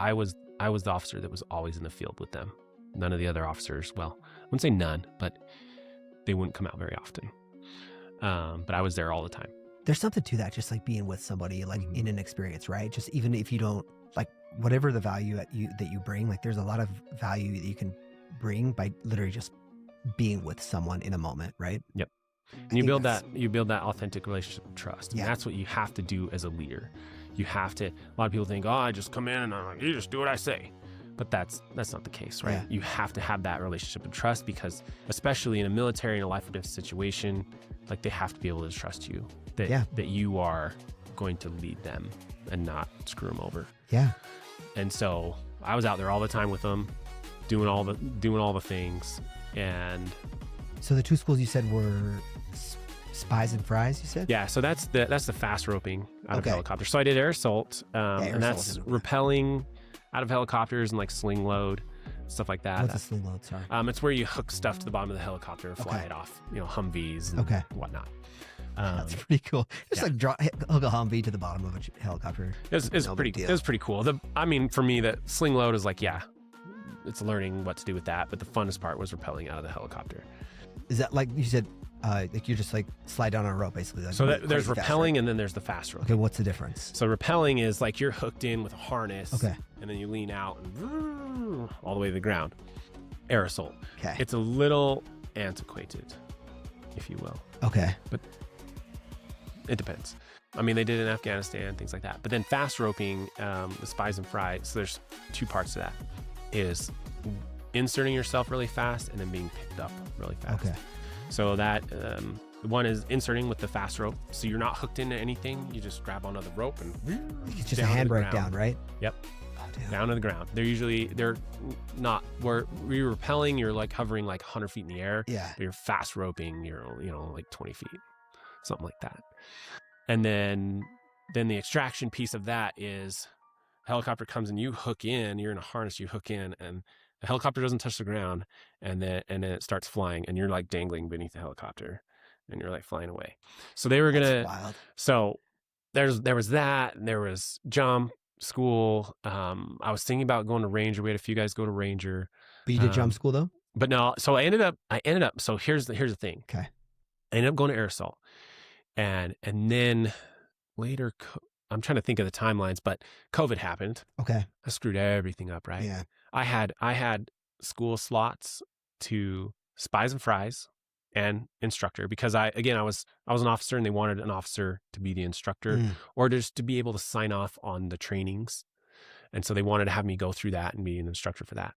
I was the officer that was always in the field with them. None of the other officers, well, I wouldn't say none, but they wouldn't come out very often. But I was there all the time. There's something to that, just like being with somebody like in an experience, right? Just even if you don't like whatever the value that you bring, like there's a lot of value that you can bring by literally just being with someone in a moment, right? Yep. And you build that authentic relationship of trust. And that's what you have to do as a leader. You have to, a lot of people think, oh, I just come in and I'm like, you just do what I say. But that's not the case, right? Yeah. You have to have that relationship of trust because especially in a military and a life or death situation, like they have to be able to trust you that you are going to lead them and not screw them over. Yeah. And so I was out there all the time with them, doing all the things. And so the two schools you said were SPIES and FRIES, you said? Yeah, so that's the fast roping out of helicopters. So I did air assault, and that's rappelling out of helicopters and like sling load, stuff like that. What's a sling load? Sorry. It's where you hook stuff to the bottom of the helicopter and fly it off, Humvees and whatnot. That's pretty cool. Just like hook a Humvee to the bottom of a helicopter. It was pretty cool. For me, the sling load is like, it's learning what to do with that. But the funnest part was rappelling out of the helicopter. Is that like you said, like you just like slide down on a rope basically? Like so there's rappelling and then there's the fast rope. Okay, what's the difference? So rappelling is like you're hooked in with a harness. Okay. And then you lean out and all the way to the ground. Air assault. Okay. It's a little antiquated, if you will. Okay. But it depends. I mean, they did it in Afghanistan, things like that. But then fast roping, the SPIES and FRIES, so there's two parts to that, is inserting yourself really fast and then being picked up really fast. Okay. So that one is inserting with the fast rope. So you're not hooked into anything. You just grab onto the rope and it's just a handbrake down, right? Yep. Down to the ground. They're not where you're rappelling, you're like hovering like 100 feet in the air. Yeah. But you're fast roping, you're like 20 feet, something like that. And then the extraction piece of that is helicopter comes and you hook in, you're in a harness, you hook in and the helicopter doesn't touch the ground and then it starts flying and you're like dangling beneath the helicopter and you're like flying away. So they were That's wild. So there was that, and there was jump school. I was thinking about going to Ranger. We had a few guys go to Ranger. But you did jump school though? But no, so I ended up, so here's the thing. Okay. I ended up going to air assault. And then later, I'm trying to think of the timelines, but COVID happened. Okay. I screwed everything up, right? Yeah. I had school slots to SPIES and FRIES and instructor because I was an officer and they wanted an officer to be the instructor or just to be able to sign off on the trainings. And so they wanted to have me go through that and be an instructor for that.